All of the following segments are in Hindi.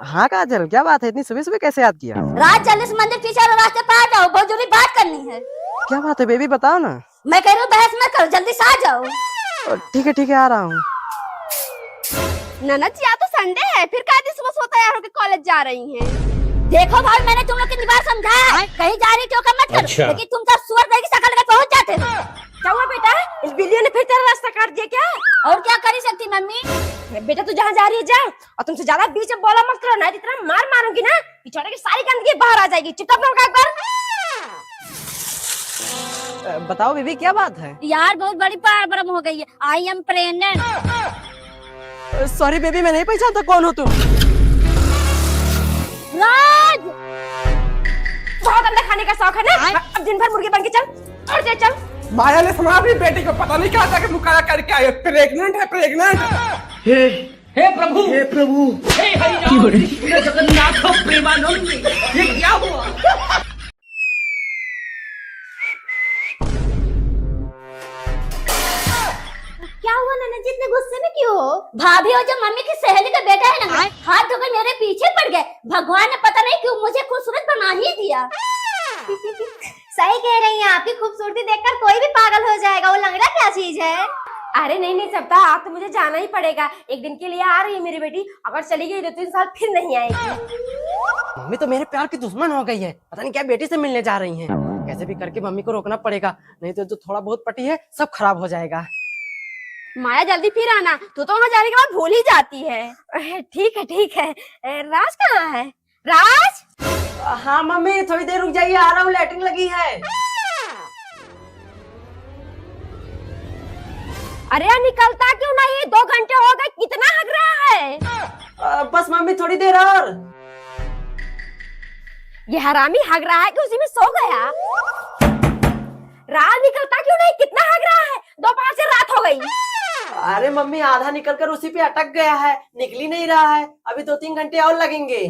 हाँ काजल, क्या बात है? इतनी सुबह सुबह कैसे याद किया? राज जल्दी से मंदिर पीछे वाले रास्ते पर आ जाओ, बहुत जरूरी बात करनी है। क्या बात है बेबी, बताओ ना। मैं कह रही हूँ बहस मत करो, जल्दी से आ जाओ। ठीक है, आ रहा हूँ। ननद जी आज तो संडे है, फिर क्या दिन सुबह सुबह तैयार होकर कॉलेज जा रही हैं? देखो भाई, मैंने तुम लोग कितनी बार समझाया है, कहीं जा रही तो मत करो। अच्छा। लेकिन तुम सब सुअर की शकल में पहुंच जाते हो। क्या हुआ बेटा, इस बिल्लियों ने फिर तेरा रास्ता काट दिया क्या? और क्या कर सकती मम्मी? बेटा तू जहाँ जा रही है जा, और तुमसे ज्यादा बीच में बोला मत करो, नहीं तो इतना मार मारूंगी ना पिछवाड़े की सारी गंदगी बाहर आ जाएगी। चुपचाप रहो एक बार। बताओ बेबी, क्या बात है? यार बहुत बड़ी प्रॉब्लम हो गई है, I am pregnant. Sorry baby, मैं नहीं पहचानता कौन हो तुम। राज, बहुत अंडा खाने का शौक है ना, अब दिन भर मुर्गी बन के चल और चल। माया ने सुना अपनी बेटी को, पता नहीं क्या था कि मुकारा करके आई, प्रेग्नेंट है, प्रेग्नेंट। हे प्रभु, हे प्रभु, हे हरिनाम कृष्ण जगन्नाथ प्रेमानंद, ये क्या हुआ? क्या हुआ ननद जी, इतने गुस्से में क्यों हो? भाभी और जो मम्मी की सहेली का बेटा है ना, हाथ धोकर मेरे पीछे पड़ गए। भगवान ने पता नहीं क्यों मुझे खूबसूरत बना ही दिया। सही कह रही हैं, आपकी खूबसूरती देखकर कोई भी पागल हो जाएगा। वो लंगड़ा क्या चीज है? अरे नहीं सबता, आप तो मुझे जाना ही पड़ेगा। एक दिन के लिए आ रही है मेरी बेटी, अगर चली गई 2-3 साल फिर नहीं आएगी। मम्मी तो मेरे प्यार की दुश्मन हो गई है, पता नहीं क्या बेटी से मिलने जा रही हैं। कैसे भी करके मम्मी को रोकना पड़ेगा, नहीं तो जो थोड़ा बहुत पटी है सब खराब हो जाएगा। माया जल्दी फिर आना, तू तो वहाँ जाने के बाद भूल ही जाती है। ठीक है। राज कहाँ है? राज, हाँ मम्मी, थोड़ी देर रुक जाइए, आ रहा हूँ, लैट्रिन लगी है। अरे यार निकलता क्यों नहीं? 2 घंटे हो गए, कितना हग रहा है? बस मम्मी, थोड़ी देर और। ये हरामी हग रहा है कि उसी में सो गया? रात निकलता क्यों नहीं? कितना हग रहा है? दोपहर से रात हो गई। अरे मम्मी, आधा निकलकर उसी पे अटक गया है, निकल ही नहीं रहा है। अभी 2-3 घंटे और लगेंगे।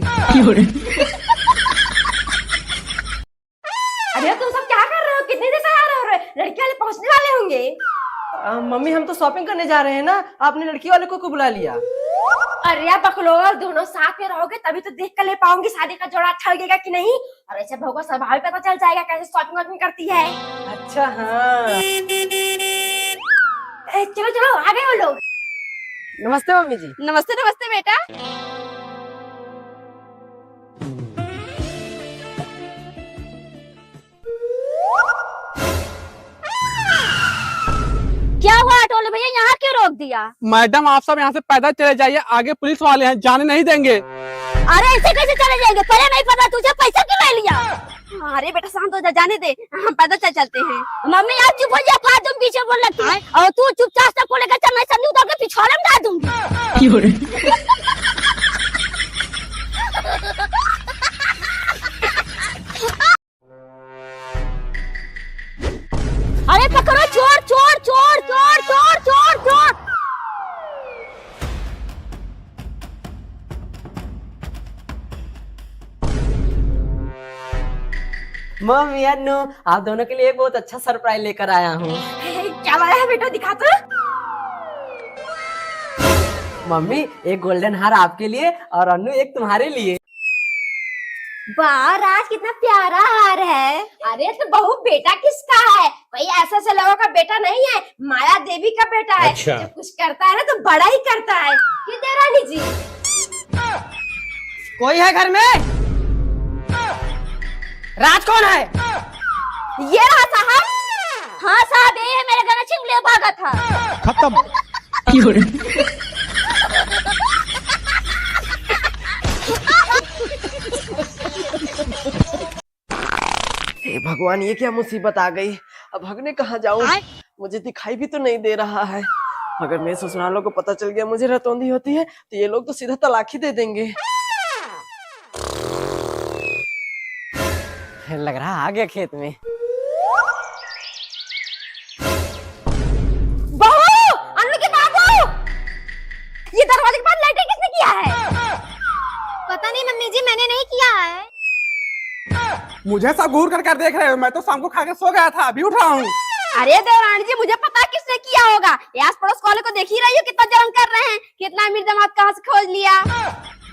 अरे तुम सब क्या कर रहे हो? कितनी देर से आ रहे हो? लड़के वाले पहुंचने वाले होंगे। मम्मी हम तो शॉपिंग करने जा रहे हैं ना, आपने लड़की वाले को क्यों बुला लिया? अरे यार बकलोगा, दोनों साथ में रहोगे तभी तो देख कर ले पाऊंगी शादी का जोड़ा अच्छा लगेगा कि नहीं। और ऐसे बहू का स्वभाव पता चल जाएगा कैसे शॉपिंग वॉपिंग करती है। अच्छा हाँ। चलो आ गए वो लोग। नमस्ते मम्मी जी। नमस्ते बेटा। क्या हुआ टोले भैया, यहाँ क्यों रोक दिया? मैडम आप सब यहाँ से पैदल चले जाइए, आगे पुलिस वाले हैं, जाने नहीं देंगे। अरे ऐसे कैसे चले जाएंगे? पहले नहीं पता तुझे, पैसा क्यों ले लिया? अरे बेटा शांत हो जा, जाने दे, हम पैदल चलते हैं। मम्मी आप चुप हो जा, फादुम पीछे बोल लगती है, और तू चुपचाप सबको लेकर चल, मैं संदूक उतार के पिछवाड़े में डाल दूंगी। अरे पकड़ो, चोर चोर चोर चोर चोर चोर चोर। मम्मी अन्नू, आप दोनों के लिए एक बहुत अच्छा सरप्राइज लेकर आया हूँ। क्या लाया है बेटा, दिखा तो। मम्मी, एक गोल्डन हार आपके लिए और अन्नू एक तुम्हारे लिए। वाह राज, कितना प्यारा हार है। अरे तो बहू बेटा किसका है? कोई ऐसे ऐसे लोगों का बेटा नहीं है, माया देवी का बेटा है। अच्छा। जब कुछ करता है ना तो बड़ा ही करता है। क्यों देवरानी जी? कोई है घर में? राज कौन है? ये रहा साहब। हाँ साहब, ये है, मेरे घर में छिपले भागा था। खत्म। हे भगवान, ये क्या मुसीबत आ गई? अब भागने कहाँ जाऊँ? मुझे दिखाई भी तो नहीं दे रहा है। अगर मेरे ससुरालों को पता चल गया मुझे रतौंधी होती है तो ये लोग तो सीधा तलाक ही दे देंगे। लग रहा आ गया खेत में। बहू, अन्नू के बाबू, ये दरवाजे के पास लाइटिंग किसने किया है? पता नहीं मम्मी जी, मैंने नहीं किया है। मुझे सब घूर कर देख रहे हो, मैं तो शाम को खा के सो गया था, अभी उठा हूँ। अरे देवरानी जी, मुझे पता है किसने किया होगा। ये आस पड़ोस वाले को देख ही रही हो कितना जलन कर रहे हैं, कितना अमीर दामाद कहाँ से खोज लिया।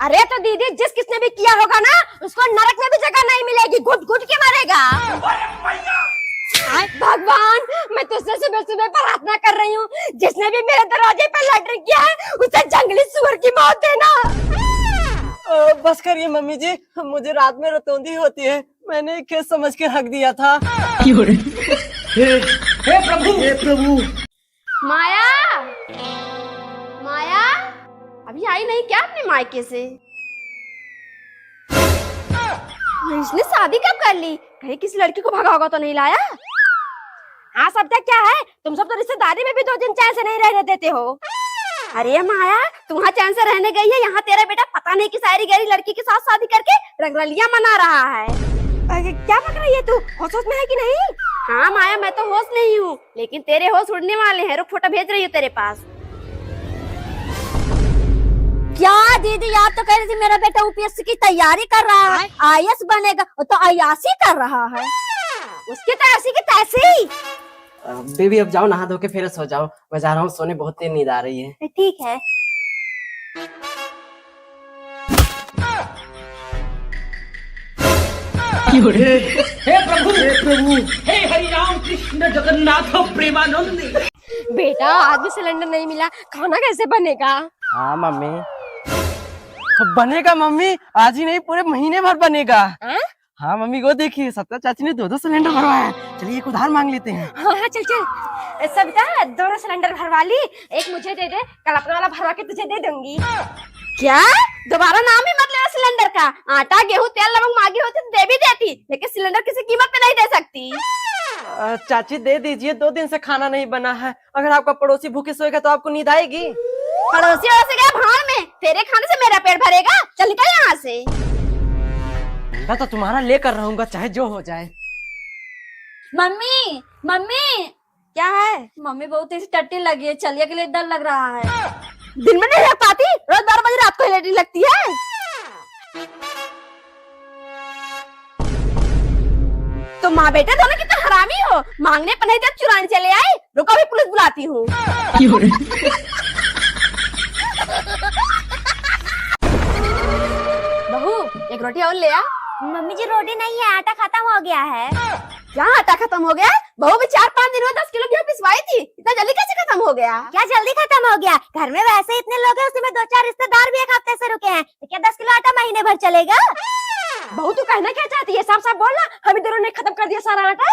अरे तो दीदी जिस किसने भी किया होगा ना उसको नरक में भी जगह नहीं मिलेगी, घुट घुट के मरेगा। भगवान मैं तुझसे सुबह सुबह प्रार्थना कर रही हूँ, जिसने भी मेरे दरवाजे पर लैट्रिन किया है उसे जंगली सुअर की मौत देना। बस करिए मम्मी जी, मुझे रात में रतौंधी होती है, मैंने केस समझ के हक दिया था। हे प्रभु, हे प्रभु। माया, माया अभी आई नहीं क्या अपने मायके से? इसने शादी कब कर ली? कहीं किसी लड़की को भगा होगा तो नहीं लाया? हाँ सब क्या है, तुम सब तो रिश्तेदारी में भी 2 दिन चैन से नहीं रहने देते हो। अरे माया तू वहाँ चैन से रहने गई है, यहाँ तेरा बेटा पता नहीं कि सारी गहरी लड़की के साथ शादी करके रंगरलियां मना रहा है। क्या पक रही है तू, होश में है कि नहीं? हाँ माया मैं तो होश नहीं हूँ, लेकिन तेरे होश उड़ने वाले हैं। रुक फोटो भेज रही हूँ तेरे पास। क्या दीदी आप तो कह रही थी मेरा बेटा यूपीएससी की तैयारी कर रहा है, आईएएस बनेगा, वो तो अय्यासी कर रहा है। उसकी तो ऐसी की तैसी। बेबी अब जाओ नहा धो के फिर सो जाओ, मैं जा रहा हूँ सोने, बहुत तेज नींद आ रही है। ठीक है। हे प्रभु, हे प्रभु। हे हरि राम कृष्ण जगन्नाथ प्रेमानंद। बेटा आज भी सिलेंडर नहीं मिला, खाना कैसे बनेगा? हाँ मम्मी बनेगा, मम्मी आज ही नहीं पूरे महीने भर बनेगा। हाँ मम्मी को देखिए, सत्ता चाची ने 2 सिलेंडर भरवाया है, चलिए एक उधार मांग लेते हैं। हाँ चल चल सविता 2 सिलेंडर भरवा ली, एक मुझे दे दे, कल अपना वाला भरवा के तुझे दे दूंगी। क्या दोबारा नाम ही मत लेना सिलेंडर का, आटा गेहूं तेल नमक मांगी होती तो दे भी देती, लेकिन सिलेंडर किसी कीमत पे नहीं दे सकती। चाची दे दीजिए, 2 दिन से खाना नहीं बना है, अगर आपका पड़ोसी भूखे सोएगा तो आपको नींद आएगी। पड़ोसी वड़ोसी गया भाड़ में, तेरे खाने से मेरा पेट भरेगा, चल निकल यहाँ से। मैं तो तुम्हारा लेकर रहूंगा चाहे जो हो जाए। मम्मी मम्मी क्या है? मम्मी बहुत ऐसी टट्टी लगी है, चलिए के लिए डर लग रहा है। दिन में नहीं रह पाती, रोज 12 बजे रात को लेटी लगती है। तो माँ बेटे दोनों कितने हरामी हो, मांगने पर नहीं जब चुराने चले आए। रुको अभी पुलिस बुलाती हूँ। बहू एक रोटी और ले आ। मम्मी जी रोटी नहीं है, आटा खत्म हो गया है। क्या आटा खत्म हो गया? बहू भी 4-5 दिन में 10 किलो गेहूं पिसवाई थी, इतना जल्दी कैसे खत्म हो गया? क्या जल्दी खत्म हो गया? घर में वैसे इतने लोग हैं, उसमें 2-4 रिश्तेदार भी 1 हफ्ते से रुके हैं, तो क्या 10 किलो आटा महीने भर चलेगा? बहू तू कहना क्या चाहती है? साफ साफ बोलना, हम दोनों ने खत्म कर दिया सारा आटा।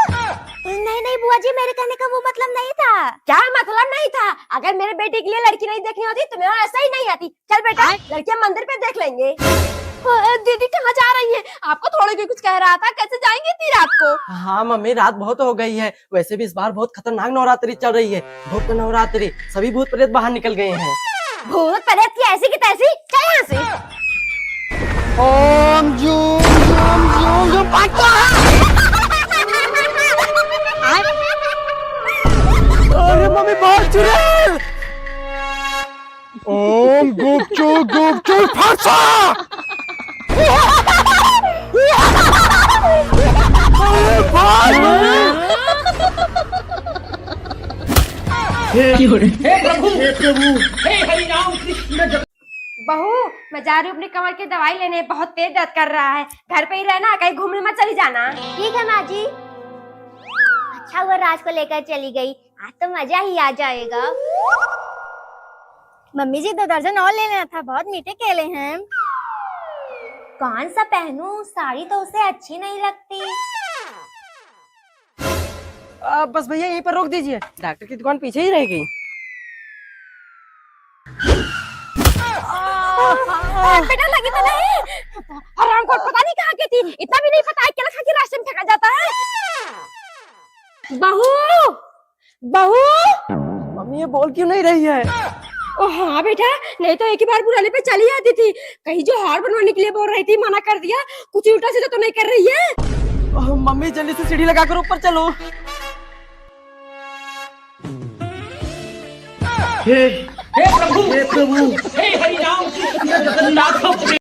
नहीं नहीं बुआ जी, मेरे कहने का वो मतलब नहीं था। क्या मतलब नहीं था? अगर मेरे बेटे के लिए लड़की नहीं देखनी होती तो मेरा ऐसा ही नहीं आती। चल बेटा लड़कियां मंदिर पे देख लेंगे। दीदी कहाँ जा रही है? आपको थोड़ी भी कुछ कह रहा था, कैसे जाएंगे इतनी रात को? हाँ मम्मी रात बहुत हो गई है, वैसे भी इस बार बहुत खतरनाक नवरात्रि चल रही है, भूत नवरात्रि, सभी भूत प्रेत बाहर निकल गए हैं। भूत प्रेत की ऐसी की तैसी, चल यहाँ से। ओम जूम जूम जूम जूम अरे मम्मी बहुत चुड़ैल। ओम गुपचू गुपचू फरसा। अरे भाई हे प्रभु, हे प्रभु। हे हरि राम कृष्ण जगन्नाथ। बहू मैं जा रही हूँ अपनी कमर की दवाई लेने, बहुत तेज दर्द कर रहा है, घर पे ही रहना, कहीं घूमने मत चली जाना। ठीक है माँ जी। अच्छा हुआ राज को लेकर चली गई, आज तो मजा ही आ जाएगा। मम्मी जी 2 दर्जन और ले लेना था, बहुत मीठे केले हैं। कौन सा पहनूं? साड़ी तो उसे अच्छी नहीं लगती। बस भैया यहीं पर रोक दीजिए, डॉक्टर की दुकान पीछे ही रह गई। बेटा लगी तो नहीं? हराम को पता नहीं कहाँ की थी, इतना भी नहीं पता है केला खा के रास्ते में फेंका जाता है। बहू बहू मम्मी ये बोल क्यों नहीं रही है? हाँ बेटा, नहीं तो एक ही बार बुलाने पे चली आती थी, कहीं जो हार बनवाने के लिए बोल रही थी मना कर दिया, कुछ उल्टा सीधा तो नहीं कर रही है। मम्मी जल्दी से सीढ़ी लगाकर ऊपर चलो। हे प्रभु, हे प्रभु। हे हरि राम कृष्ण जगन्नाथ